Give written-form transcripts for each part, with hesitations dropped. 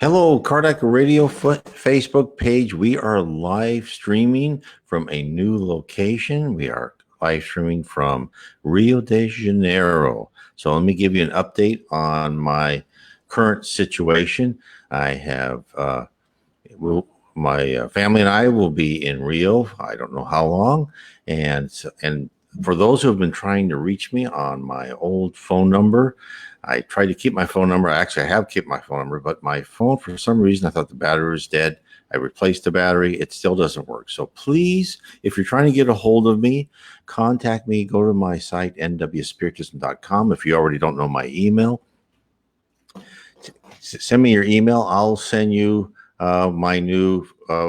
Hello, Kardec Radio Facebook page. We are live streaming from a new location. We are live streaming from Rio de Janeiro. So let me give you an update on my current situation. I have my family and I will be in Rio. I don't know how long, and for those who have been trying to reach me on my old phone number, I tried to keep my phone number. Actually, I have kept my phone number, but my phone, for some reason, I thought the battery was dead. I replaced the battery. It still doesn't work. So please, if you're trying to get a hold of me, contact me. Go to my site, nwspiritism.com. If you already don't know my email, send me your email. I'll send you my new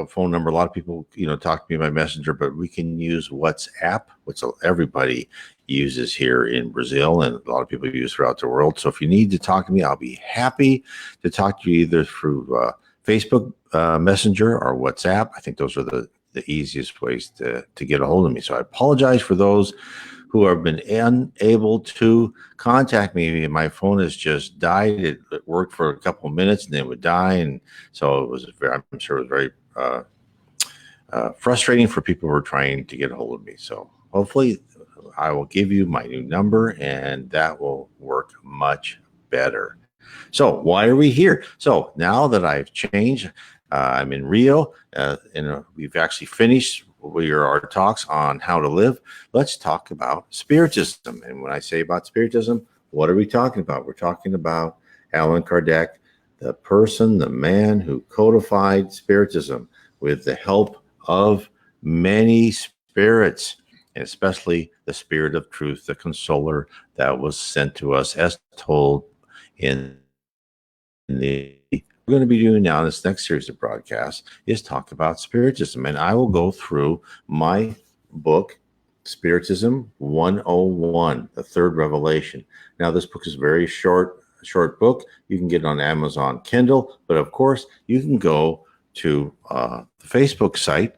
phone number. A lot of people, talk to me by messenger, but we can use WhatsApp, which everybody uses here in Brazil and a lot of people use throughout the world. So if you need to talk to me, I'll be happy to talk to you either through Facebook Messenger or WhatsApp. I think those are the easiest ways to get a hold of me. So I apologize for those who have been unable to contact me. My phone has just died. It worked for a couple of minutes and then it would die. And so I'm sure it was very frustrating for people who are trying to get a hold of me. So hopefully I will give you my new number and that will work much better. So why are we here? So now that I've changed, I'm in Rio, and we've actually finished our talks on how to live. Let's talk about Spiritism. And when I say about Spiritism, what are we talking about? We're talking about Allan Kardec, the person, the man who codified Spiritism with the help of many spirits, and especially the Spirit of Truth, the Consoler that was sent to us as told in the we're going to be doing now in this next series of broadcasts is talk about Spiritism. And I will go through my book, Spiritism 101, The Third Revelation. Now, this book is a very short book. You can get it on Amazon Kindle, but of course, you can go to the Facebook site.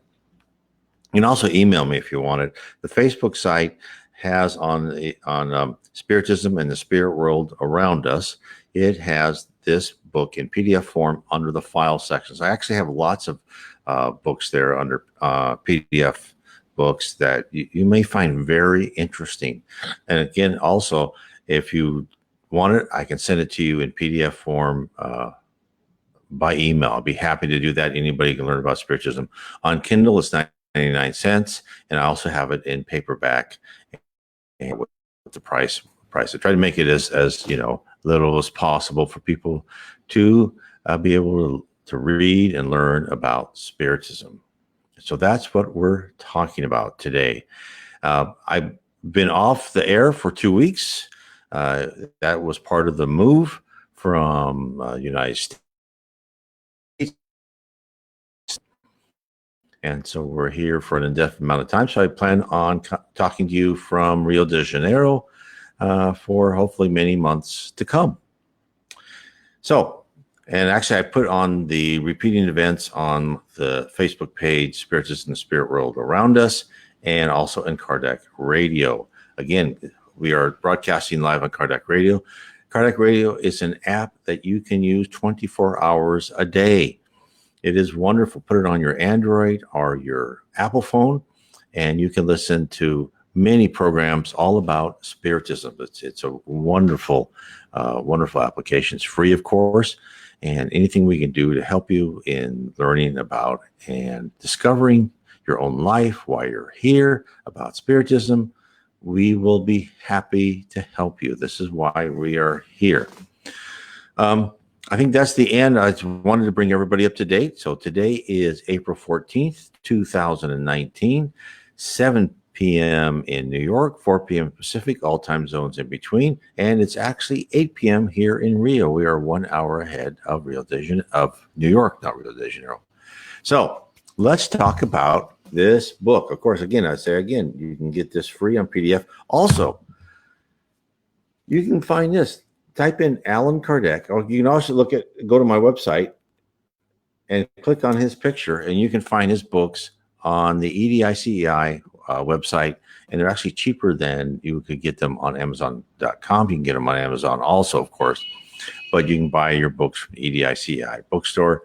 You can also email me if you want it. The Facebook site has on Spiritism and the Spirit World Around Us, it has this book in PDF form under the file sections. I actually have lots of books there under PDF books that you may find very interesting. And again, also, if you want it, I can send it to you in PDF form by email. I'll be happy to do that. Anybody can learn about Spiritism. On Kindle, it's 99 cents, and I also have it in paperback and with the price. I try to make it as little as possible for people to be able to read and learn about Spiritism. So that's what we're talking about today. I've been off the air for 2 weeks. That was part of the move from United States. And so we're here for an indefinite amount of time. So I plan on talking to you from Rio de Janeiro for hopefully many months to come. So, and actually I put on the repeating events on the Facebook page, Spiritism and the Spirit World Around Us, and also in Kardec Radio. Again, we are broadcasting live on Kardec Radio. Kardec Radio is an app that you can use 24 hours a day. It is wonderful. Put it on your Android or your Apple phone, and you can listen to many programs all about Spiritism. It's a wonderful, wonderful application. It's free, of course, and anything we can do to help you in learning about and discovering your own life while you're here about Spiritism, we will be happy to help you. This is why we are here. I think that's the end. I just wanted to bring everybody up to date. So today is April 14th, 2019, 7 p.m. in New York, 4 p.m. Pacific, all time zones in between. And it's actually 8 p.m. here in Rio. We are 1 hour ahead of New York, not Rio de Janeiro. So let's talk about this book. Of course, again, you can get this free on PDF. Also, you can find this. Type in Allan Kardec, or you can also go to my website and click on his picture, and you can find his books on the EDICEI website, and they're actually cheaper than you could get them on Amazon.com. You can get them on Amazon also, of course. But you can buy your books from EDICI bookstore.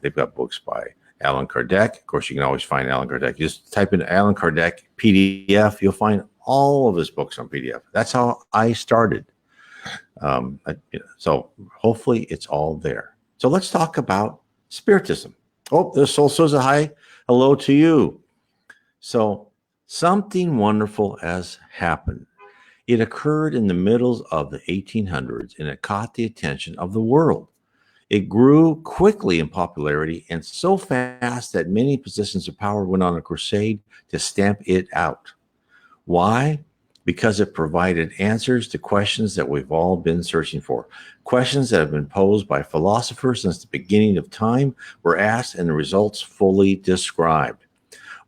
They've got books by Allan Kardec. Of course, you can always find Allan Kardec. Just type in Allan Kardec PDF. You'll find all of his books on PDF. That's how I started. So hopefully it's all there. So let's talk about Spiritism. Oh, there's Soul says a hi. Hello to you. So something wonderful has happened. It occurred in the middle of the 1800s and it caught the attention of the world. It grew quickly in popularity and so fast that many positions of power went on a crusade to stamp it out. Why? Because it provided answers to questions that we've all been searching for. Questions that have been posed by philosophers since the beginning of time were asked and the results fully described.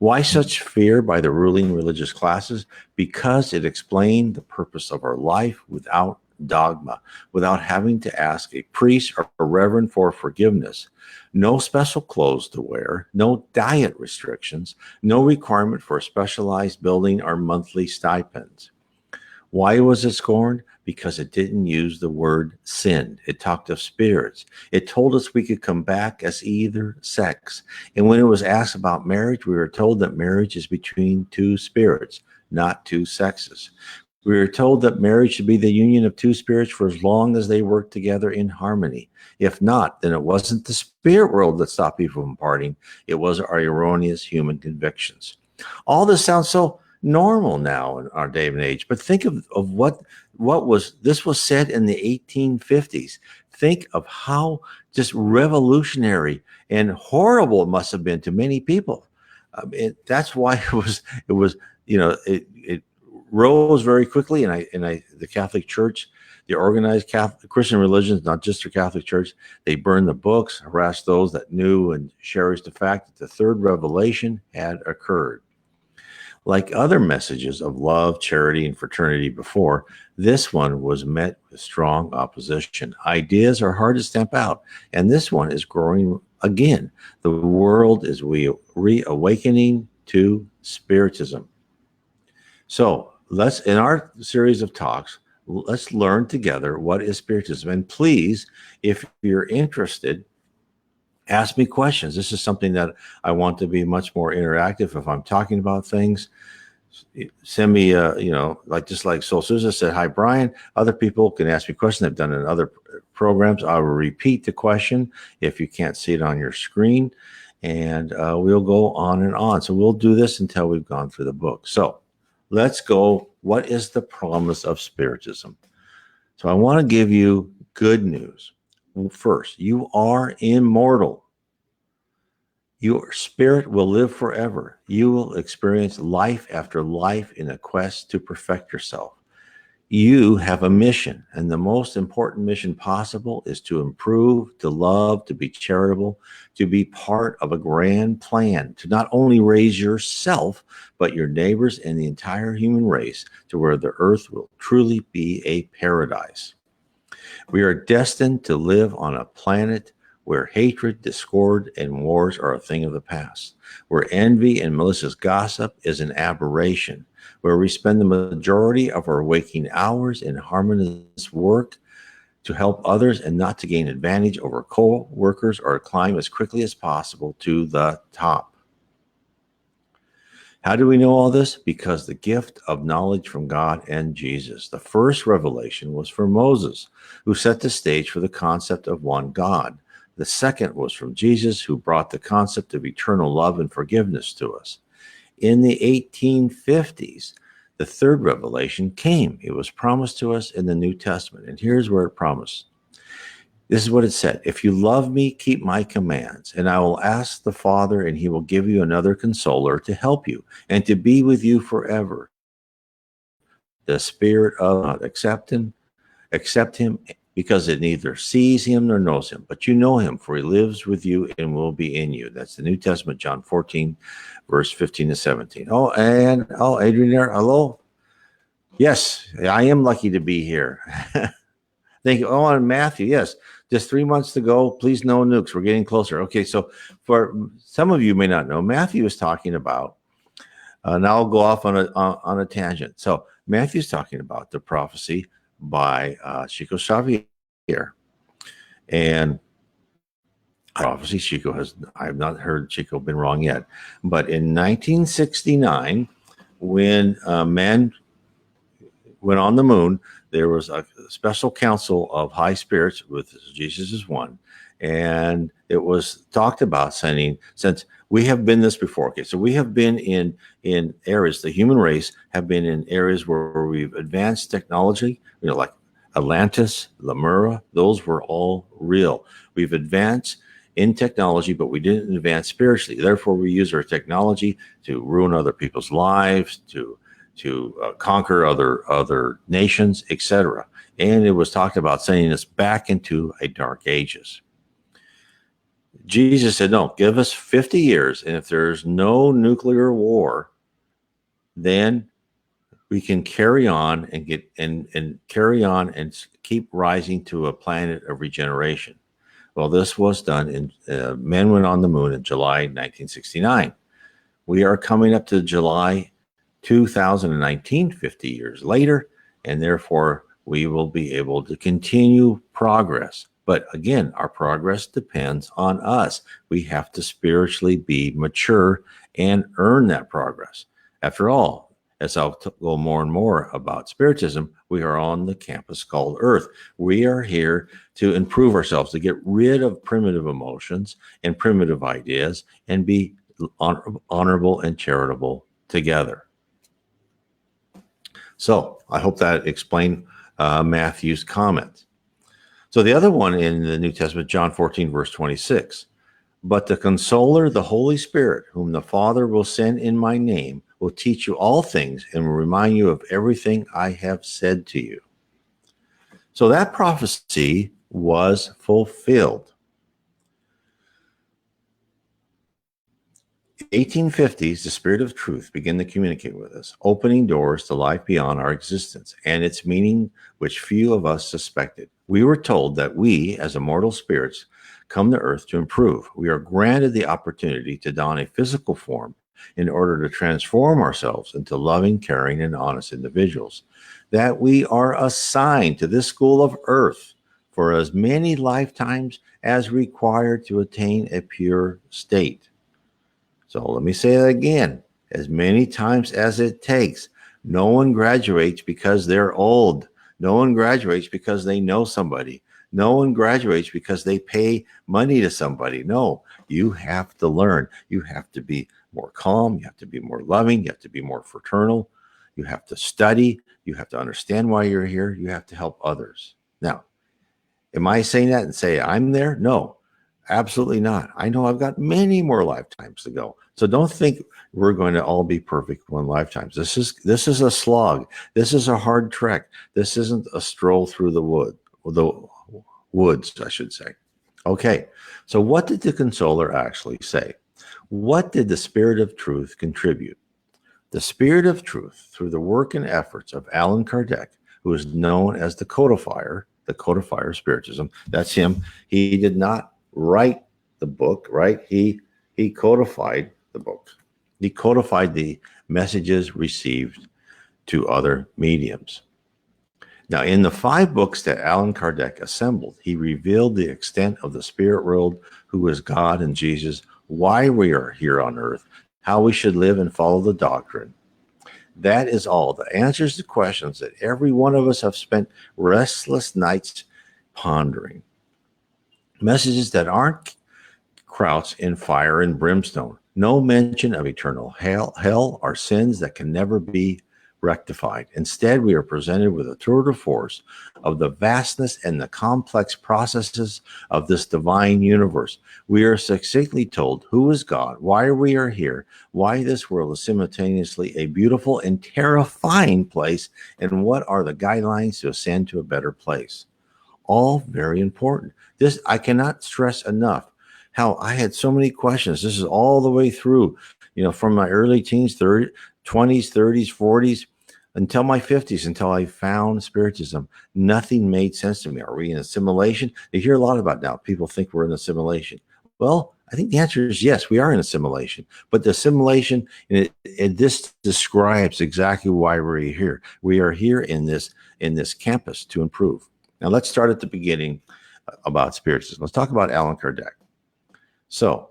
Why such fear by the ruling religious classes? Because it explained the purpose of our life without dogma, without having to ask a priest or a reverend for forgiveness. No special clothes to wear, no diet restrictions, no requirement for a specialized building or monthly stipends. Why was it scorned? Because it didn't use the word sin. It talked of spirits. It told us we could come back as either sex. And when it was asked about marriage, we were told that marriage is between two spirits, not two sexes. We were told that marriage should be the union of two spirits for as long as they work together in harmony. If not, then it wasn't the spirit world that stopped people from parting. It was our erroneous human convictions. All this sounds so normal now in our day and age, but think of what was said in the 1850s. Think of how just revolutionary and horrible it must have been to many people. That's why it was it rose very quickly, and the Catholic Church, the organized Catholic Christian religions, not just the Catholic Church, they burned the books, harassed those that knew and cherished the fact that the third revelation had occurred. Like other messages of love, charity, and fraternity before, this one was met with strong opposition. Ideas are hard to stamp out, and this one is growing again. The world is reawakening to Spiritism. So let's, in our series of talks, let's learn together what is Spiritism. And please, if you're interested, ask me questions. This is something that I want to be much more interactive. If I'm talking about things, send me, like Soul Susan said, hi, Brian. Other people can ask me questions I've done in other programs. I will repeat the question if you can't see it on your screen, and we'll go on and on. So we'll do this until we've gone through the book. So let's go. What is the promise of Spiritism? So I want to give you good news. First, you are immortal. Your spirit will live forever. You will experience life after life in a quest to perfect yourself. You have a mission, and the most important mission possible is to improve, to love, to be charitable, to be part of a grand plan, to not only raise yourself, but your neighbors and the entire human race to where the earth will truly be a paradise. We are destined to live on a planet where hatred, discord, and wars are a thing of the past, where envy and malicious gossip is an aberration, where we spend the majority of our waking hours in harmonious work to help others and not to gain advantage over co-workers or climb as quickly as possible to the top. How do we know all this? Because the gift of knowledge from God and Jesus. The first revelation was for Moses, who set the stage for the concept of one God. The second was from Jesus, who brought the concept of eternal love and forgiveness to us. In the 1850s, the third revelation came. It was promised to us in the New Testament. And here's where it promised. This is what it said. If you love me, keep my commands, and I will ask the Father, and he will give you another consoler to help you and to be with you forever. The Spirit of God, accept him, because it neither sees him nor knows him, but you know him, for he lives with you and will be in you. That's the New Testament, John 14, verse 15 to 17. Adrian there, hello. Yes, I am lucky to be here. Thank you. Oh, and Matthew, yes, just 3 months to go. Please, no nukes. We're getting closer. Okay, so for some of you may not know, Matthew is talking about, now I'll go off on a tangent. So Matthew's talking about the prophecy by Chico Xavier here. And obviously, I've not heard Chico been wrong yet. But in 1969, when man went on the moon, there was a special council of high spirits, with Jesus as one. And it was talked about saying, since we have been this before, okay, so we have been in areas, the human race have been in areas where we've advanced technology, like Atlantis, Lemura, those were all real. We've advanced in technology, but we didn't advance spiritually. Therefore, we use our technology to ruin other people's lives, to conquer other nations, etc. And it was talked about sending us back into a dark ages. Jesus said, no, give us 50 years, and if there's no nuclear war, then we can carry on and carry on and keep rising to a planet of regeneration. Well, this was done in men went on the moon in July 1969. We are coming up to July 2019, 50 years later, and therefore we will be able to continue progress. But again, our progress depends on us. We have to spiritually be mature and earn that progress. After all, as I'll go more and more about Spiritism, we are on the campus called Earth. We are here to improve ourselves, to get rid of primitive emotions and primitive ideas and be honorable and charitable together. So I hope that explained Matthew's comment. So the other one in the New Testament, John 14, verse 26. But the Consoler, the Holy Spirit, whom the Father will send in my name, will teach you all things and will remind you of everything I have said to you. So that prophecy was fulfilled. 1850s, the Spirit of Truth began to communicate with us, opening doors to life beyond our existence and its meaning, which few of us suspected. We were told that we, as immortal spirits, come to earth to improve. We are granted the opportunity to don a physical form in order to transform ourselves into loving, caring, and honest individuals. That we are assigned to this school of earth for as many lifetimes as required to attain a pure state. So let me say that again, as many times as it takes. No one graduates because they're old. No one graduates because they know somebody. No one graduates because they pay money to somebody. No, you have to learn. You have to be more calm. You have to be more loving. You have to be more fraternal. You have to study. You have to understand why you're here. You have to help others. Now, am I saying that and say I'm there? No. Absolutely not. I know I've got many more lifetimes to go. So don't think we're going to all be perfect one lifetimes. This is a slog. This is a hard trek. This isn't a stroll through the woods, I should say. Okay. So what did the Consoler actually say? What did the Spirit of Truth contribute? The Spirit of Truth, through the work and efforts of Allan Kardec, who is known as the codifier of Spiritism. That's him. He did not write the book, right? He codified the book. He codified the messages received to other mediums. Now, in the 5 books that Allan Kardec assembled, he revealed the extent of the spirit world, who is God and Jesus, why we are here on earth, how we should live and follow the doctrine. That is all. The answers to questions that every one of us have spent restless nights pondering. Messages that aren't crouched in fire and brimstone. No mention of eternal hell or sins that can never be rectified. Instead, we are presented with a tour de force of the vastness and the complex processes of this divine universe. We are succinctly told who is God, why we are here, why this world is simultaneously a beautiful and terrifying place, and what are the guidelines to ascend to a better place. All very important. This, I cannot stress enough how I had so many questions. This is all the way through, from my early teens, 20s, 30s, 40s, until my 50s, until I found Spiritism. Nothing made sense to me. Are we in assimilation? You hear a lot about now. People think we're in assimilation. Well, I think the answer is yes, we are in assimilation. But the assimilation, this describes exactly why we're here. We are here in this campus to improve. Now let's start at the beginning about Spiritism. Let's talk about Allan Kardec. So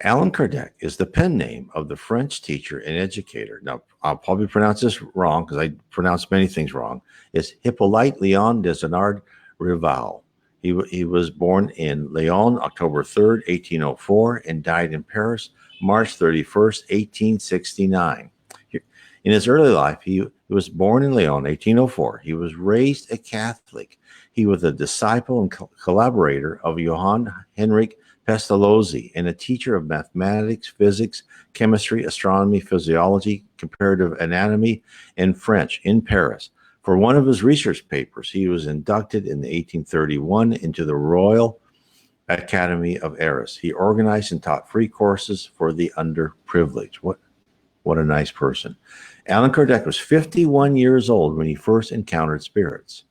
Allan Kardec is the pen name of the French teacher and educator. Now, I'll probably pronounce this wrong because I pronounce many things wrong. It's Hippolyte Léon Desnard Rival. He was born in Lyon, October 3rd, 1804, and died in Paris, March 31st, 1869. In his early life, he was born in Lyon, 1804. He was raised a Catholic. He was a disciple and collaborator of Johann Henrik Pestalozzi and a teacher of mathematics, physics, chemistry, astronomy, physiology, comparative anatomy, and French in Paris. For one of his research papers, he was inducted in 1831 into the Royal Academy of Arts. He organized and taught free courses for the underprivileged. What a nice person. Allan Kardec was 51 years old when he first encountered spirits.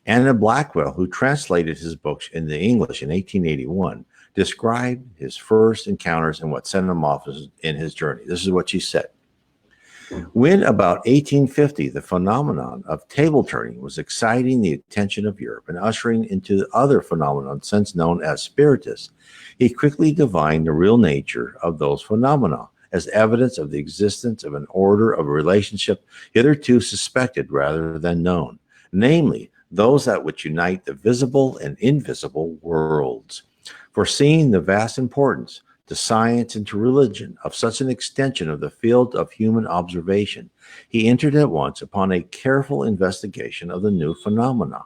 Anna Blackwell, who translated his books into English in 1881, described his first encounters and what sent him off in his journey. This is what she said. When about 1850, the phenomenon of table turning was exciting the attention of Europe and ushering into the other phenomenon since known as spiritists, he quickly divined the real nature of those phenomena as evidence of the existence of an order of a relationship hitherto suspected rather than known, namely those that which unite the visible and invisible worlds. Foreseeing the vast importance to science and to religion of such an extension of the field of human observation, he entered at once upon a careful investigation of the new phenomena.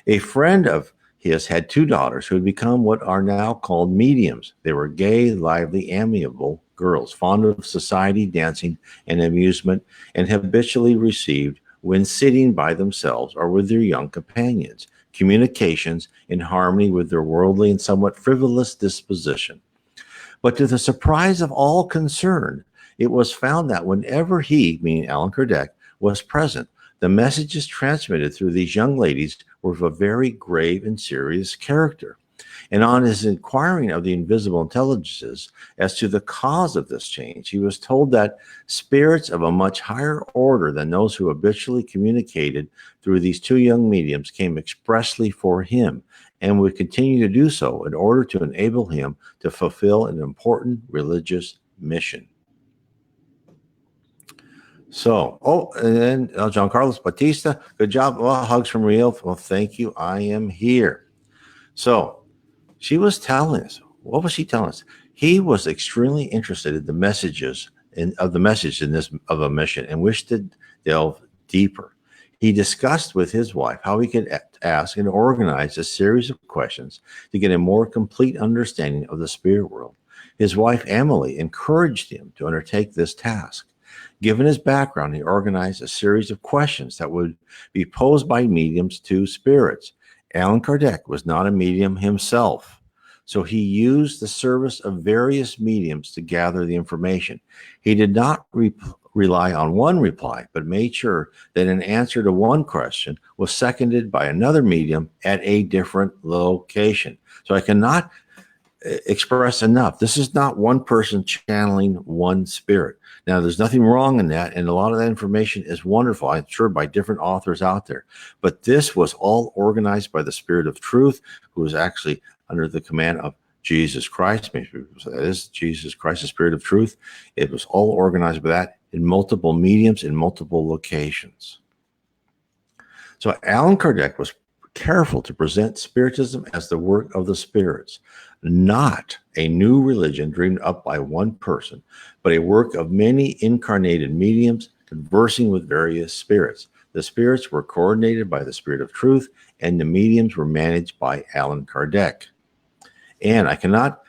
A friend of his had two daughters who had become what are now called mediums. They were gay, lively, amiable girls, fond of society, dancing, and amusement, and habitually received, when sitting by themselves or with their young companions, communications in harmony with their worldly and somewhat frivolous disposition. But to the surprise of all concerned, it was found that whenever he, meaning Allan Kardec, was present, the messages transmitted through these young ladies were of a very grave and serious character. And on his inquiring of the invisible intelligences as to the cause of this change, he was told that spirits of a much higher order than those who habitually communicated through these two young mediums came expressly for him and would continue to do so in order to enable him to fulfill an important religious mission. So, and then John Carlos Batista, good job. Well, hugs from Rio. Well, thank you. I am here. So, she was telling us, what was she telling us? He was extremely interested in the messages of the message in this of a mission and wished to delve deeper. He discussed with his wife how he could ask and organize a series of questions to get a more complete understanding of the spirit world. His wife, Emily, encouraged him to undertake this task. Given his background, he organized a series of questions that would be posed by mediums to spirits. Allan Kardec was not a medium himself, so he used the service of various mediums to gather the information. He did not rely on one reply, but made sure that an answer to one question was seconded by another medium at a different location. So I cannot express enough. This is not one person channeling one spirit. Now, there's nothing wrong in that, and a lot of that information is wonderful, I'm sure, by different authors out there. But this was all organized by the Spirit of Truth, who was actually under the command of Jesus Christ. Maybe people say that is Jesus Christ, the Spirit of Truth. It was all organized by that in multiple mediums, in multiple locations. So Allan Kardec was careful to present Spiritism as the work of the spirits, not a new religion dreamed up by one person, but a work of many incarnated mediums conversing with various spirits. The spirits were coordinated by the Spirit of Truth, and the mediums were managed by Allan Kardec. And I cannot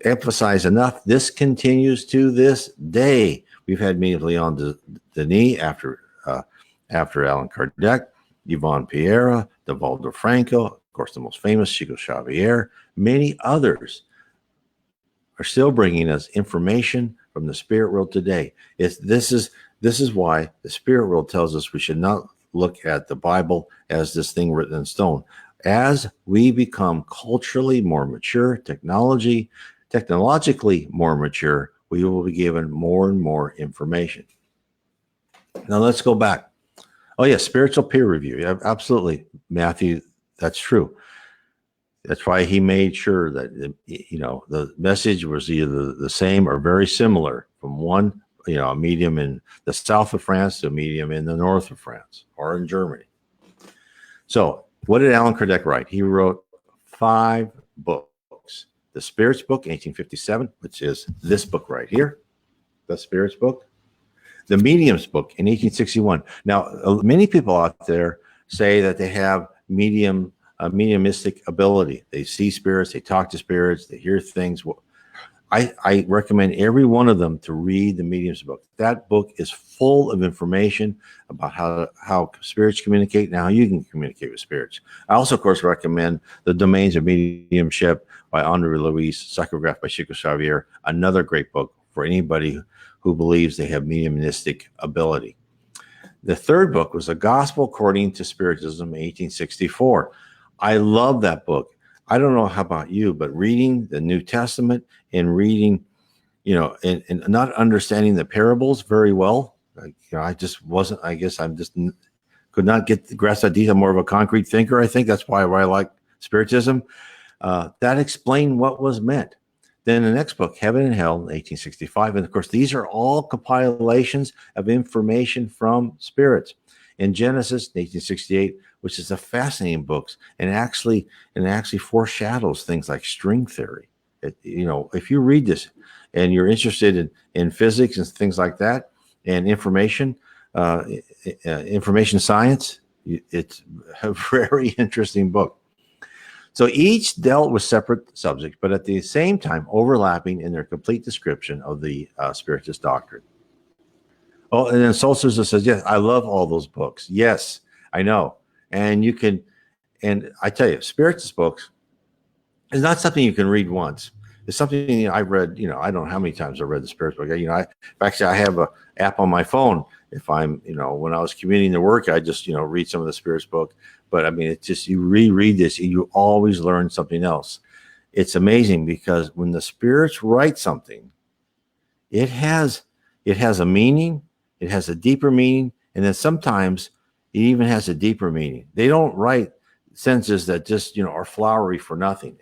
emphasize enough, this continues to this day. We've had mediums Leon Denis after Allan Kardec, Yvonne Pereira, Divaldo Franco, of course, the most famous, Chico Xavier. Many others are still bringing us information from the spirit world today. This is why the spirit world tells us we should not look at the Bible as this thing written in stone. As we become culturally more mature, technologically more mature, we will be given more and more information. Now let's go back. Oh, yeah, spiritual peer review. Yeah, absolutely, Matthew. That's true. That's why he made sure that the message was either the same or very similar from one, a medium in the south of France to a medium in the north of France or in Germany. So, what did Allan Kardec write? He wrote 5 books. The Spirits book, 1857, which is this book right here, the Spirits book. The Mediums book in 1861. Now, many people out there say that they have mediumistic ability. They see spirits, they talk to spirits, they hear things. Well, I recommend every one of them to read the Mediums book. That book is full of information about how spirits communicate and how you can communicate with spirits. I also, of course, recommend The Domains of Mediumship by Andre Louis, psychographed by Chico Xavier, another great book for anybody who believes they have mediumistic ability. The third book was The Gospel According to Spiritism, 1864. I love that book. I don't know how about you, but reading the New Testament and reading, and not understanding the parables very well, I just wasn't, I guess I'm just could not grasp that detail. More of a concrete thinker, I think. That's why I like Spiritism. That explained what was meant. Then the next book, Heaven and Hell, 1865. And of course, these are all compilations of information from spirits. In Genesis, 1868, which is a fascinating book, and actually foreshadows things like string theory. If you read this and you're interested in physics and things like that, and information science, it's a very interesting book. So each dealt with separate subjects, but at the same time overlapping in their complete description of the Spiritist doctrine. Oh, and then Solstice says, yes, I love all those books. Yes, I know. And you can, and I tell you, Spiritist books is not something you can read once. It's something I read, I don't know how many times I read the Spiritist book. Actually, I have an app on my phone. If I'm, when I was commuting to work, I just, read some of the Spiritist book. But I mean, it's just, you reread this, and you always learn something else. It's amazing because when the spirits write something, it has a meaning, it has a deeper meaning, and then sometimes it even has a deeper meaning. They don't write sentences that just, are flowery for nothing.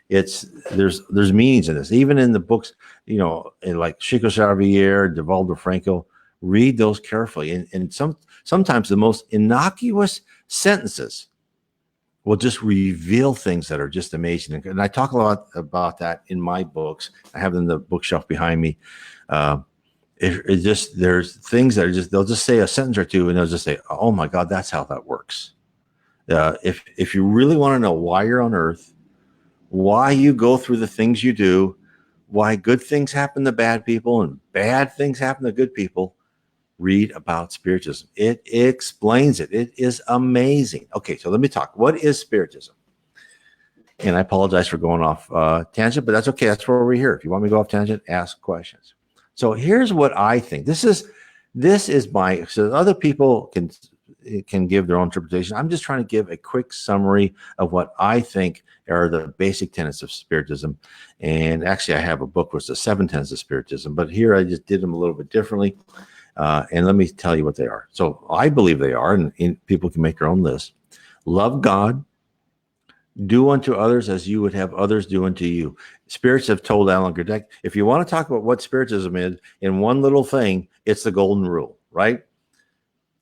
There's meanings in this. Even in the books, in like Chico Xavier, Divaldo Franco, read those carefully. And sometimes the most innocuous sentences will just reveal things that are just amazing. And I talk a lot about that in my books. I have them in the bookshelf behind me. There's things that are they'll just say a sentence or two and they'll just say, oh my God, that's how that works. If you really want to know why you're on earth, why you go through the things you do, why good things happen to bad people and bad things happen to good people, read about Spiritism. It explains it. It is amazing. Okay, so let me talk. What is Spiritism? And I apologize for going off tangent, but that's okay. That's where we're here. If you want me to go off tangent, ask questions. So here's what I think. This is my, so other people can give their own interpretation. I'm just trying to give a quick summary of what I think are the basic tenets of Spiritism. And actually, I have a book with the 7 tenets of Spiritism, but here I just did them a little bit differently. And let me tell you what they are. So I believe they are, and people can make their own list. Love God, do unto others as you would have others do unto you. Spirits have told Allan Kardec, if you want to talk about what Spiritism is in one little thing, it's the golden rule, right?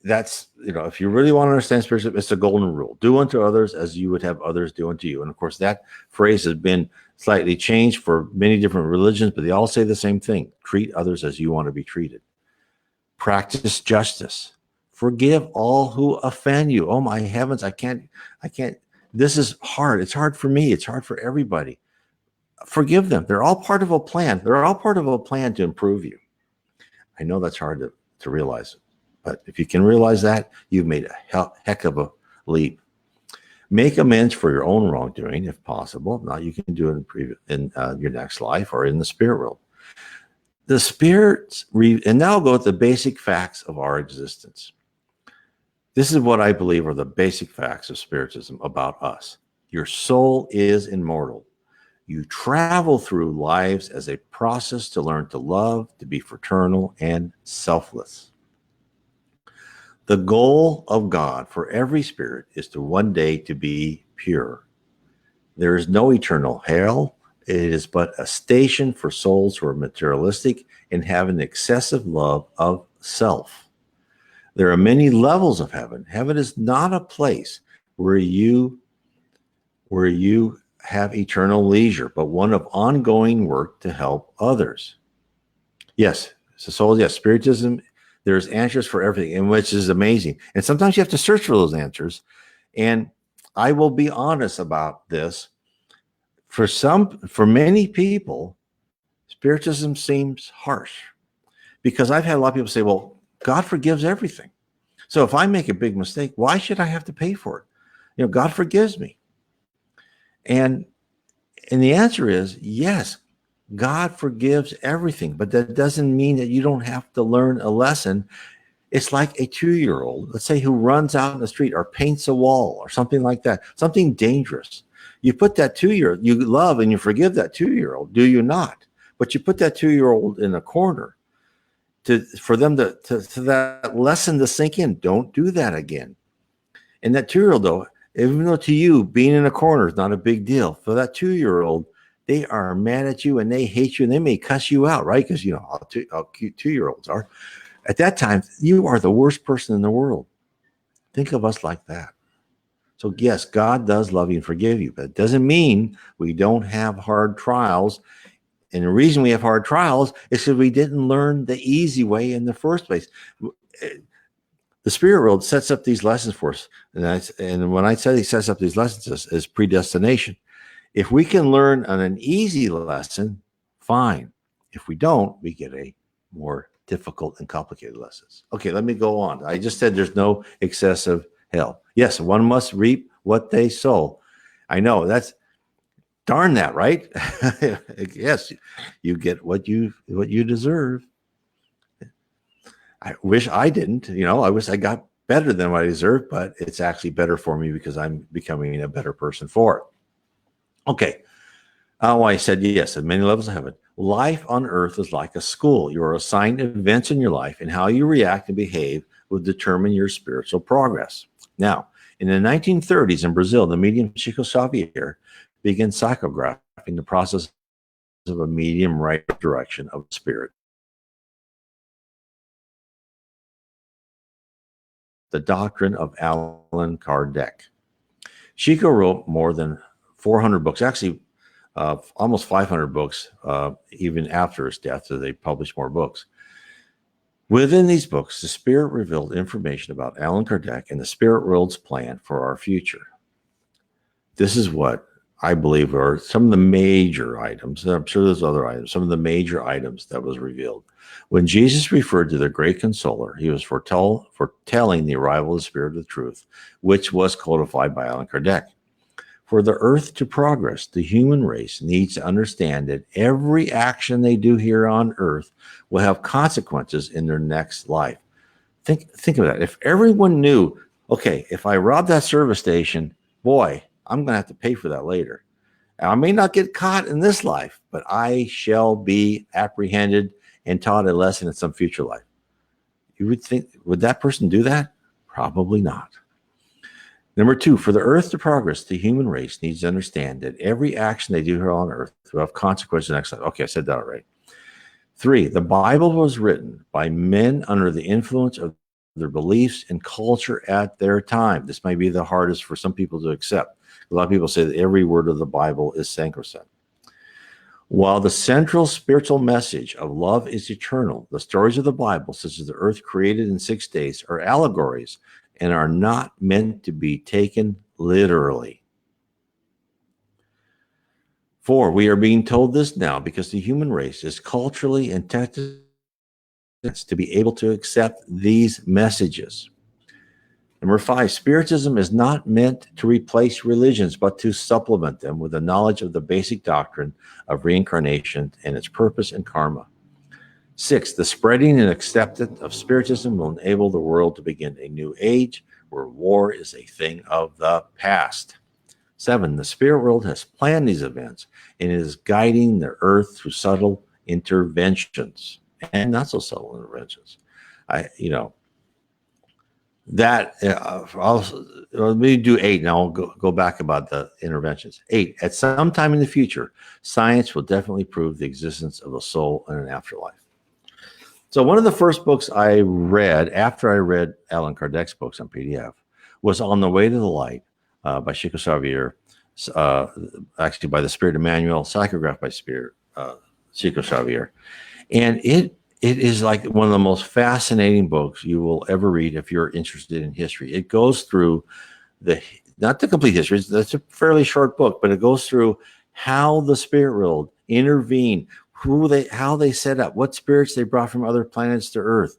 That's, if you really want to understand Spiritism, it's the golden rule. Do unto others as you would have others do unto you. And of course, that phrase has been slightly changed for many different religions, but they all say the same thing. Treat others as you want to be treated. Practice justice. Forgive all who offend you. Oh my heavens, I can't. This is hard. It's hard for me. It's hard for everybody. Forgive them. They're all part of a plan. They're all part of a plan to improve you. I know that's hard to realize, but if you can realize that, you've made a heck of a leap. Make amends for your own wrongdoing, if possible. Now you can do it in your next life or in the spirit world. The spirits, and now I'll go with the basic facts of our existence. This is what I believe are the basic facts of Spiritism about us. Your soul is immortal. You travel through lives as a process to learn to love, to be fraternal, and selfless. The goal of God for every spirit is to one day to be pure. There is no eternal hell. It is but a station for souls who are materialistic and have an excessive love of self. There are many levels of heaven. Heaven is not a place where you have eternal leisure, but one of ongoing work to help others. Yes, so yes, Spiritism, there's answers for everything, and which is amazing. And sometimes you have to search for those answers. And I will be honest about this. For many people, Spiritism seems harsh because I've had a lot of people say, well, God forgives everything. So if I make a big mistake, why should I have to pay for it? God forgives me. And the answer is yes, God forgives everything, but that doesn't mean that you don't have to learn a lesson. It's like a 2-year-old, let's say, who runs out in the street or paints a wall or something like that, something dangerous. You put that 2-year-old, you love and you forgive that 2-year-old, do you not? But you put that 2-year-old in a corner for them to that lesson to sink in. Don't do that again. And that 2-year-old, though, even though to you being in a corner is not a big deal, for that 2-year-old, they are mad at you and they hate you and they may cuss you out, right? Because how cute 2-year-olds are. At that time, you are the worst person in the world. Think of us like that. So yes, God does love you and forgive you, but it doesn't mean we don't have hard trials. And the reason we have hard trials is because we didn't learn the easy way in the first place. The spirit world sets up these lessons for us. And when I say he sets up these lessons as predestination, if we can learn on an easy lesson, fine. If we don't, we get a more difficult and complicated lessons. Okay, let me go on. I just said there's no excessive hell. Yes, one must reap what they sow. I know that's darn that, right? Yes, you get what you deserve. I wish I didn't. I wish I got better than what I deserve, but it's actually better for me because I'm becoming a better person for it. Okay. I said yes, at many levels of heaven. Life on earth is like a school. You are assigned events in your life, and how you react and behave will determine your spiritual progress. Now, in the 1930s in Brazil, the medium Chico Xavier began psychographing the process of a medium right direction of spirit. The doctrine of Allan Kardec. Chico wrote more than 400 books, actually almost 500 books, even after his death, so they published more books. Within these books, the Spirit revealed information about Allan Kardec and the Spirit world's plan for our future. This is what I believe are some of the major items, and I'm sure there's other items, some of the major items that was revealed. When Jesus referred to the great consoler, he was foretelling the arrival of the Spirit of truth, which was codified by Allan Kardec. For the earth to progress, the human race needs to understand that every action they do here on earth will have consequences in their next life. Think of that. If everyone knew, okay, if I rob that service station, boy, I'm going to have to pay for that later. I may not get caught in this life, but I shall be apprehended and taught a lesson in some future life. You would think, would that person do that? Probably not. Number 2, for the earth to progress, the human race needs to understand that every action they do here on earth will have consequences next life. Okay, I said that already. 3, the Bible was written by men under the influence of their beliefs and culture at their time. This might be the hardest for some people to accept. A lot of people say that every word of the Bible is sacrosanct. While the central spiritual message of love is eternal, the stories of the Bible, such as the earth created in 6 days, are allegories and are not meant to be taken literally. 4, we are being told this now because the human race is culturally and technically to be able to accept these messages. Number 5, Spiritism is not meant to replace religions, but to supplement them with the knowledge of the basic doctrine of reincarnation and its purpose and karma. 6, the spreading and acceptance of Spiritism will enable the world to begin a new age where war is a thing of the past. 7, the spirit world has planned these events and is guiding the earth through subtle interventions and not so subtle interventions. that also, let me do 8 and I'll go back about the interventions. 8, at some time in the future, science will definitely prove the existence of a soul and an afterlife. So one of the first books I read after I read Allan Kardec's books on PDF was On the Way to the Light by Chico Xavier, actually by the Spirit Emmanuel, psychographed by Spirit Chico Xavier. And it is like one of the most fascinating books you will ever read if you're interested in history. It goes through not the complete history, that's a fairly short book, but it goes through how the spirit world intervened, how they set up, what spirits they brought from other planets to Earth.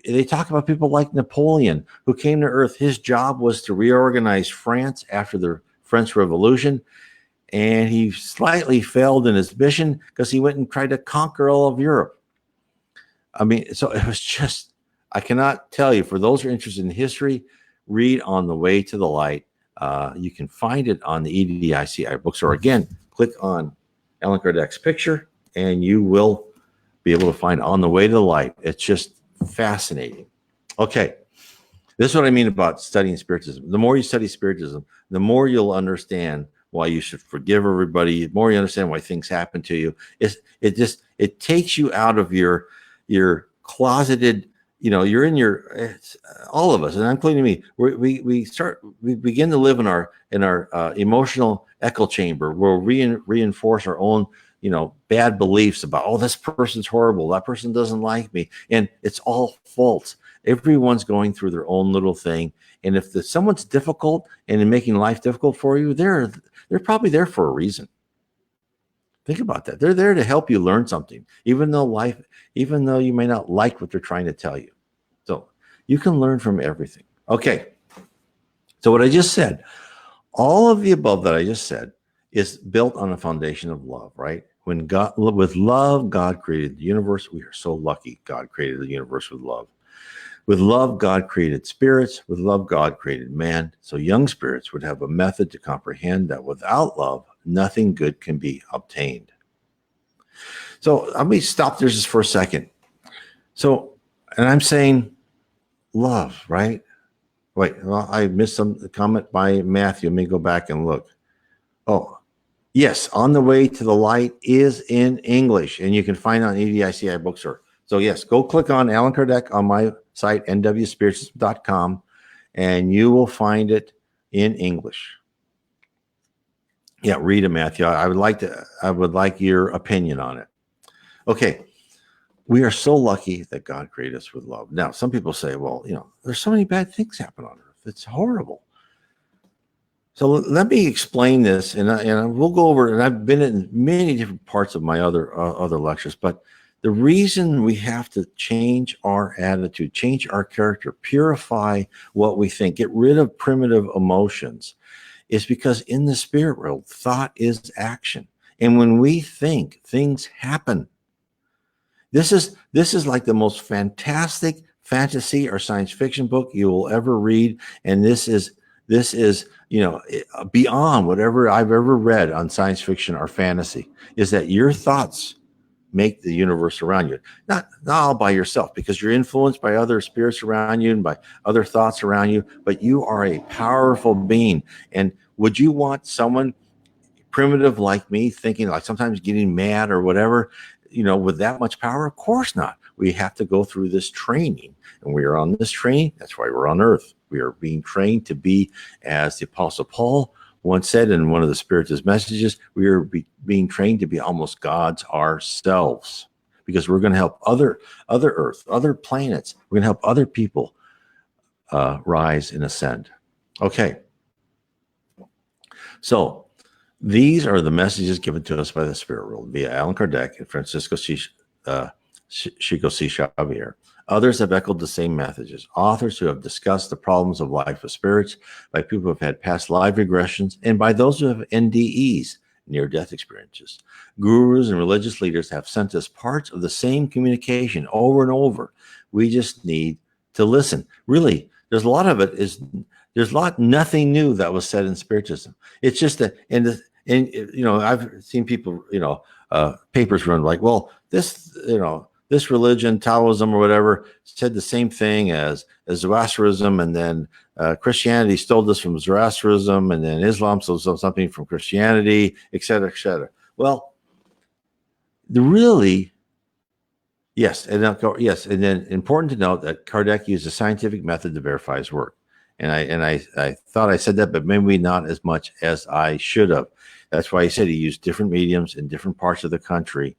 They talk about people like Napoleon, who came to Earth. His job was to reorganize France after the French Revolution. And he slightly failed in his mission because he went and tried to conquer all of Europe. I mean, so it was just, I cannot tell you, for those who are interested in history, read On the Way to the Light. You can find it on the EDICI bookstore. Again, click on Allan Kardec's picture and you will be able to find On the Way to the Light. It's just fascinating. Okay, this is what I mean about studying Spiritism. The more you study Spiritism, the more you'll understand why you should forgive everybody. The more you understand why things happen to you. It takes you out of your closeted, you're in all of us, and including me, we begin to live in our emotional echo chamber where we reinforce our own, bad beliefs about, oh, this person's horrible, that person doesn't like me, and it's all false. Everyone's going through their own little thing, and if someone's difficult and in making life difficult for you, they're probably there for a reason. Think about that. They're there to help you learn something, even though you may not like what they're trying to tell you. So you can learn from everything. Okay. So what I just said, all of the above that I just said is built on a foundation of love, right? With love, God created the universe. We are so lucky God created the universe with love. With love, God created spirits. With love, God created man. So young spirits would have a method to comprehend that without love, nothing good can be obtained. So let me stop there just for a second. So, and I'm saying love, right? Wait, well, I missed some comment by Matthew. Let me go back and look. Oh, yes, On the Way to the Light is in English, and you can find it on EDICI bookstore. So yes, go click on Allan Kardec on my site, nwspiritism.com, and you will find it in English. Yeah, read it, Matthew. I would like your opinion on it. Okay. We are so lucky that God created us with love. Now, some people say, well, there's so many bad things happen on earth. It's horrible. So let me explain this, and we'll go over it. And I've been in many different parts of my other lectures, but the reason we have to change our attitude, change our character, purify what we think, get rid of primitive emotions, is because in the spirit world, thought is action. And when we think, things happen. This is like the most fantastic fantasy or science fiction book you will ever read, and this is beyond whatever I've ever read on science fiction or fantasy. Is that your thoughts make the universe around you? Not all by yourself, because you're influenced by other spirits around you and by other thoughts around you, but you are a powerful being. And would you want someone primitive like me thinking, like sometimes getting mad or whatever, with that much power? Of course not. We have to go through this training, and we are on this training. That's why we're on earth. We are being trained to be, as the Apostle Paul once said in one of the Spiritist messages, we are being trained to be almost gods ourselves, because we're going to help other earth, other planets. We're going to help other people rise and ascend. Okay. So these are the messages given to us by the spirit world via Allan Kardec and Francisco Chico C. Xavier. Others have echoed the same messages. Authors who have discussed the problems of life with spirits, by people who have had past life regressions, and by those who have NDEs, near-death experiences. Gurus and religious leaders have sent us parts of the same communication over and over. We just need to listen. Really, there's a lot of it nothing new that was said in Spiritism. It's just that, and I've seen people, papers run like, well, this, this religion, Taoism or whatever, said the same thing as Zoroastrianism, and then Christianity stole this from Zoroastrianism, and then Islam stole something from Christianity, et cetera, et cetera. Well, really, yes, and then important to note that Kardec used a scientific method to verify his work. And I thought I said that, but maybe not as much as I should have. That's why he said he used different mediums in different parts of the countries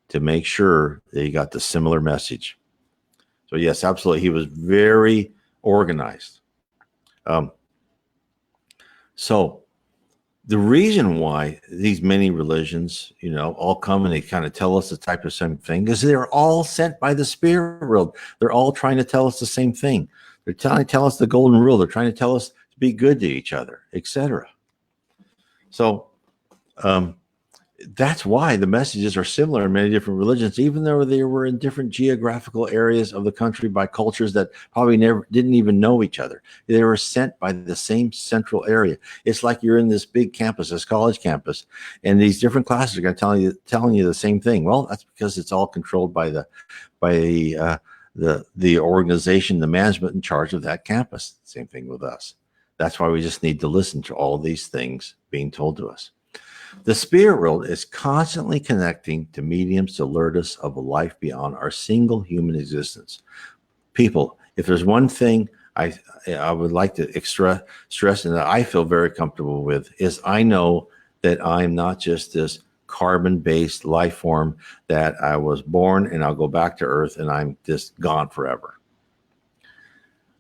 to make sure that he got the similar message. So yes, absolutely, he was very organized. So the reason why these many religions, all come and they kind of tell us the type of same thing is they're all sent by the spirit world. They're all trying to tell us the same thing. They're trying to tell us the golden rule. They're trying to tell us to be good to each other, etc. So that's why the messages are similar in many different religions, even though they were in different geographical areas of the country by cultures that probably didn't even know each other. They were sent by the same central area. It's like you're in this big campus, this college campus, and these different classes are going to telling you the same thing. Well, that's because it's all controlled by the organization, the management in charge of that campus. Same thing with us. That's why we just need to listen to all these things being told to us. The spirit world is constantly connecting to mediums to alert us of a life beyond our single human existence. People, if there's one thing I would like to stress and that I feel very comfortable with is I know that I'm not just this carbon-based life form that I was born and I'll go back to Earth and I'm just gone forever.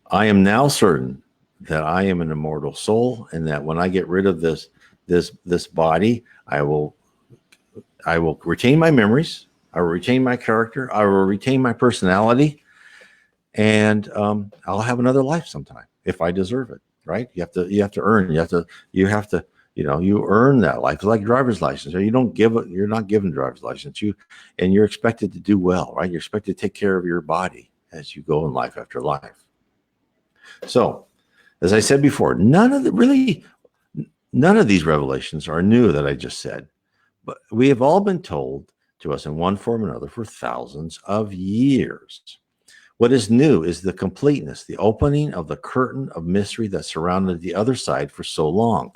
I am now certain that I am an immortal soul and that when I get rid of this body, I will retain my memories, I will retain my character, I will retain my personality, and I'll have another life sometime if I deserve it. Right? You have to earn. You earn that life. It's like a driver's license. You don't give it. You're not given a driver's license. You're expected to do well. Right? You're expected to take care of your body as you go in life after life. So, as I said before, none of these revelations are new that I just said, but we have all been told to us in one form or another for thousands of years. What is new is the completeness, the opening of the curtain of mystery that surrounded the other side for so long.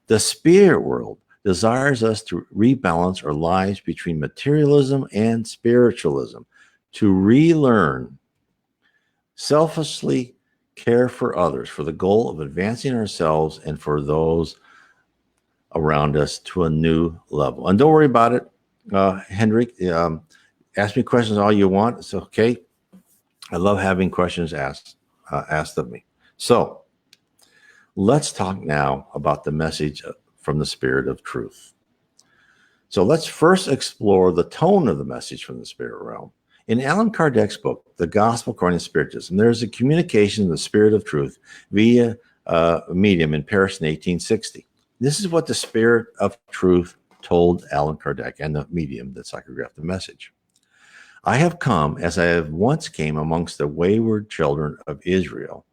The spirit world desires us to rebalance our lives between materialism and spiritualism, to relearn, selflessly care for others for the goal of advancing ourselves and for those around us to a new level. And don't worry about it, Hendrik. Ask me questions all you want. It's okay. I love having questions asked of me. So let's talk now about the message from the Spirit of Truth. So let's first explore the tone of the message from the spirit realm. In Allan Kardec's book, The Gospel According to Spiritism, there's a communication of the Spirit of Truth via a medium in Paris in 1860. This is what the Spirit of Truth told Allan Kardec and the medium that psychographed the message. I have come, as I have once came amongst the wayward children of Israel,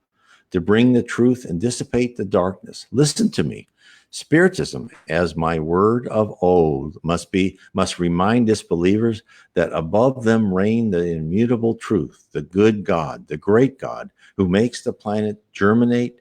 to bring the truth and dissipate the darkness. Listen to me. Spiritism, as my word of old, must remind disbelievers that above them reign the immutable truth, the good God, the great God, who makes the plant germinate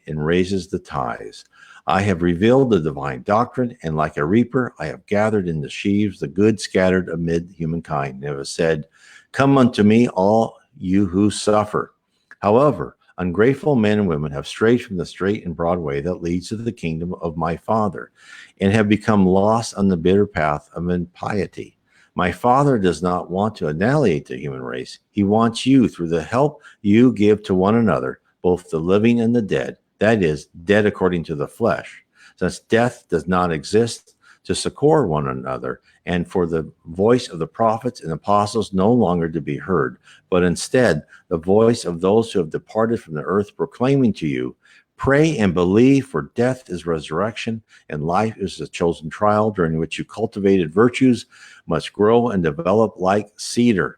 and raises the ties. I have revealed the divine doctrine, and like a reaper, I have gathered in the sheaves the good scattered amid humankind, and have said, "Come unto me, all you who suffer." However, ungrateful men and women have strayed from the straight and broad way that leads to the kingdom of my Father, and have become lost on the bitter path of impiety. My Father does not want to annihilate the human race. He wants you, through the help you give to one another, both the living and the dead, that is, dead according to the flesh, since death does not exist, to succor one another, and for the voice of the prophets and apostles no longer to be heard, but instead the voice of those who have departed from the earth proclaiming to you, pray and believe, for death is resurrection, and life is a chosen trial during which you cultivated virtues must grow and develop like cedar.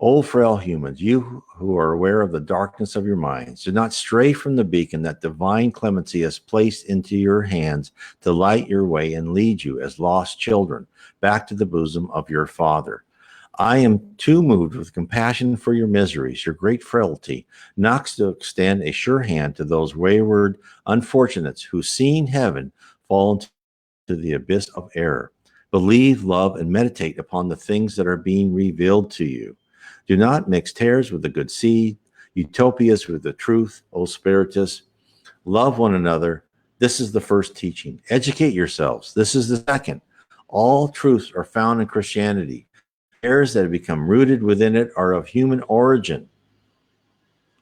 O frail humans, you who are aware of the darkness of your minds, do not stray from the beacon that divine clemency has placed into your hands to light your way and lead you as lost children back to the bosom of your Father. I am too moved with compassion for your miseries, your great frailty, not to extend a sure hand to those wayward unfortunates who, seeing heaven, fall into the abyss of error. Believe, love, and meditate upon the things that are being revealed to you. Do not mix tares with the good seed, utopias with the truth, O Spiritists. Love one another. This is the first teaching. Educate yourselves. This is the second. All truths are found in Christianity. Errors that have become rooted within it are of human origin.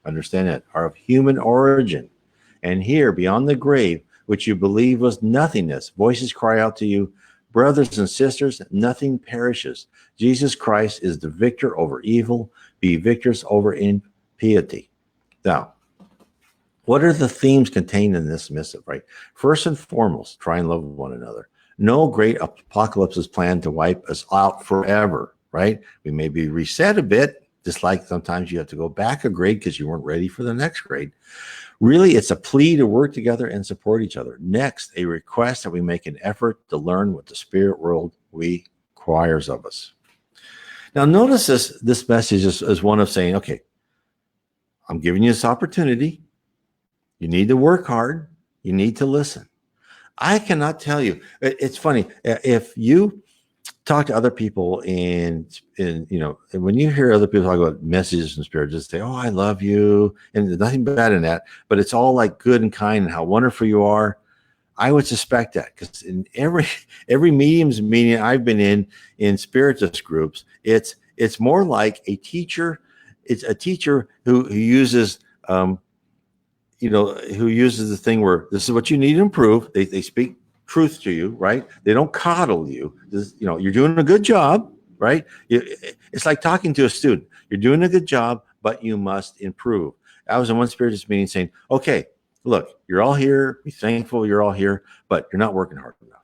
Understand that, are of human origin. And here, beyond the grave, which you believe was nothingness, voices cry out to you, brothers and sisters, nothing perishes. Jesus Christ is the victor over evil. Be victors over impiety. Now, what are the themes contained in this missive, right? First and foremost, try and love one another. No great apocalypse is planned to wipe us out forever, right? We may be reset a bit, just like sometimes you have to go back a grade because you weren't ready for the next grade. Really, it's a plea to work together and support each other. Next, a request that we make an effort to learn what the spirit world requires of us. Now, notice this message is one of saying, okay, I'm giving you this opportunity. You need to work hard. You need to listen. I cannot tell you. It's funny. If you talk to other people and when you hear other people talk about messages from spirit, just say, oh, I love you. And there's nothing bad in that, but it's all like good and kind and how wonderful you are. I would suspect that because in every medium's meeting I've been in spiritist groups, it's more like a teacher. It's a teacher who uses, who uses the thing where this is what you need to improve. They speak truth to you, right? They don't coddle you. You're doing a good job, right? It's like talking to a student. You're doing a good job, but you must improve. I was in one spiritist meeting saying, okay, look, you're all here. Be thankful you're all here, but you're not working hard enough.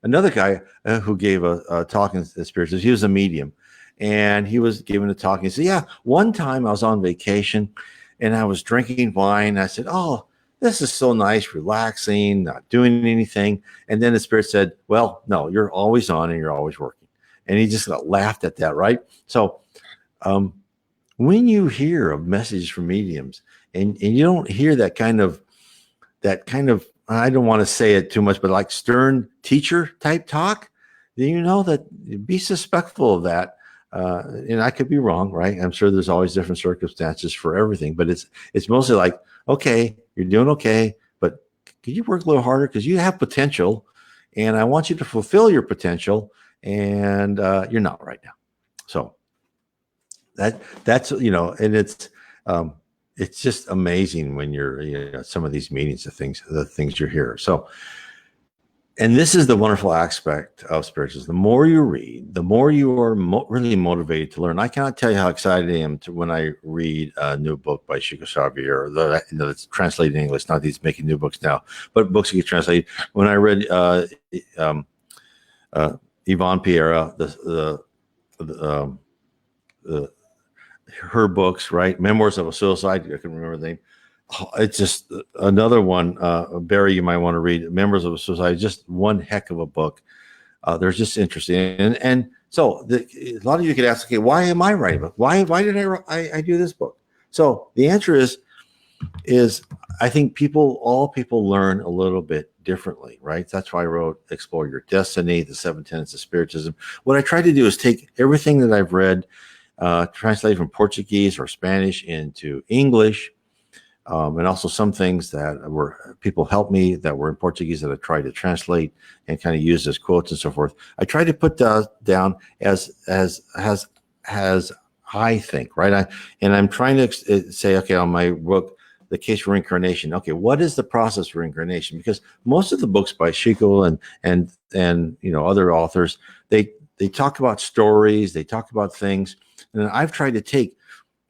Another guy who gave a talk in spiritism, he was a medium, and he was giving a talk. He said, yeah, one time I was on vacation and I was drinking wine. I said, oh, this is so nice, relaxing, not doing anything. And then the spirit said, well, no, you're always on and you're always working. And he just laughed at that, right? So when you hear of messages from mediums and you don't hear that kind of, I don't want to say it too much, but like stern teacher type talk, then you know that be suspectful of that. And I could be wrong, right? I'm sure there's always different circumstances for everything, but it's mostly like, okay, you're doing okay, but can you work a little harder because you have potential, and I want you to fulfill your potential, and you're not right now. So that's and it's just amazing when you're some of these meetings, the things you hear. So. And this is the wonderful aspect of spiritualism. The more you read, the more you are really motivated to learn. I cannot tell you how excited I am when I read a new book by Chico Xavier, that's translated in English. Not that he's making new books now, but books that get translated. When I read Yvonne Pereira, her books, right? Memoirs of a Suicide. I can remember the name. It's just another one, Barry, you might want to read. Members of a Society, just one heck of a book. They're just interesting. And so a lot of you could ask, okay, why am I writing a book? Why did I do this book? So the answer is I think all people learn a little bit differently, right? That's why I wrote Explore Your Destiny, the 7 Tenets of Spiritism. What I try to do is take everything that I've read, translated from Portuguese or Spanish into English, and also some things that people helped me that were in Portuguese that I tried to translate and kind of use as quotes and so forth. I tried to put down as I think, right? I'm trying to say, okay, on my book, The Case for Reincarnation. Okay, what is the process for reincarnation? Because most of the books by Chico and other authors, they talk about stories, they talk about things, and I've tried to take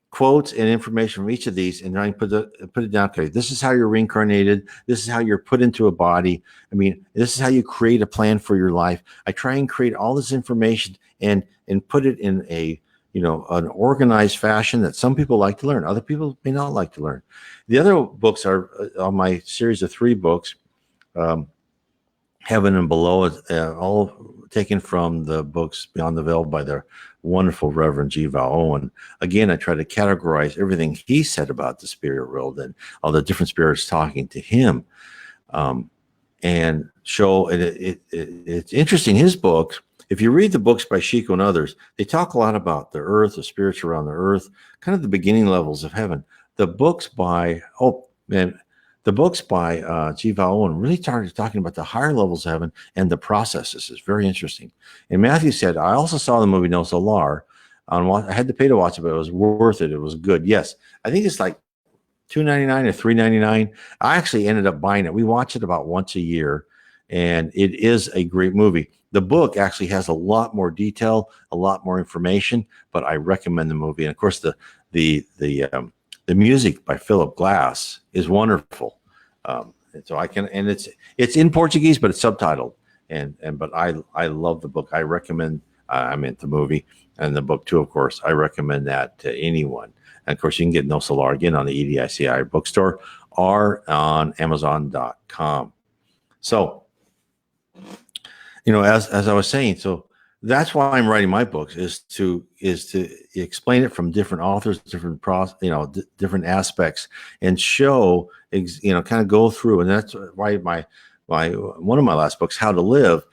quotes and information from each of these and try and put it down. Okay, this is how you're reincarnated. This is how you're put into a body. I mean, this is how you create a plan for your life. I try and create all this information and put it in a an organized fashion that some people like to learn. Other people may not like to learn. The other books are on my series of 3 books, Heaven and Below, all taken from the books Beyond the Veil by the wonderful Reverend G. Val Owen. Again, I try to categorize everything he said about the spirit world and all the different spirits talking to him, and show it. It's interesting. His books, if you read the books by Chico and others, they talk a lot about the earth, the spirits around the earth, kind of the beginning levels of heaven. The books by G. Val Owen really started talking about the higher levels of heaven and the processes. It's very interesting. And Matthew said, I also saw the movie No Solar. I had to pay to watch it, but it was worth it. It was good. Yes, I think it's like $2.99 or $3.99. I actually ended up buying it. We watch it about once a year, and it is a great movie. The book actually has a lot more detail, a lot more information, but I recommend the movie. And of course, the music by Philip Glass is wonderful. And so it's in Portuguese, but it's subtitled. But I love the book. I recommend. I meant the movie and the book too. Of course, I recommend that to anyone. And of course, you can get No Solar again on the EDICI bookstore or on Amazon.com. So, as I was saying, so that's why I'm writing my books is to explain it from different authors, different different aspects, and show, kind of go through. And that's why my one of my last books, How to Live,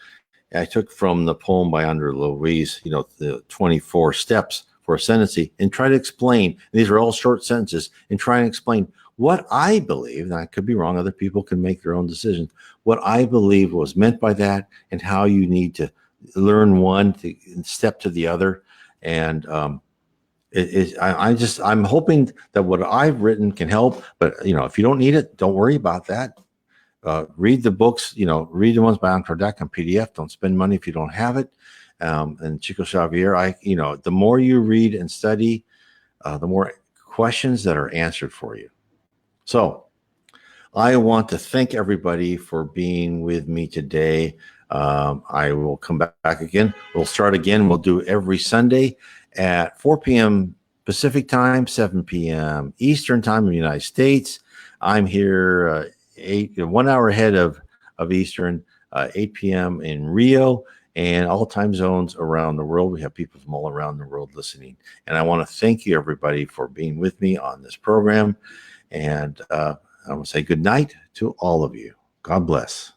I took from the poem by Andre Louise, the 24 steps for ascendancy, and try to explain. These are all short sentences, and try and explain what I believe. And I could be wrong. Other people can make their own decisions. What I believe was meant by that, and how you need to learn one to step to the other. And I'm hoping that what I've written can help. But if you don't need it, don't worry about that. Read the books. Read the ones by Anton Kardec on PDF. Don't spend money if you don't have it. And Chico Xavier, the more you read and study, the more questions that are answered for you. So I want to thank everybody for being with me today. I will come back again. We'll start again. We'll do every Sunday at 4 p.m. Pacific time, 7 p.m. Eastern time in the United States. I'm here 1 hour ahead of Eastern, 8 p.m. in Rio, and all time zones around the world. We have people from all around the world listening. And I want to thank you, everybody, for being with me on this program. And I want to say good night to all of you. God bless.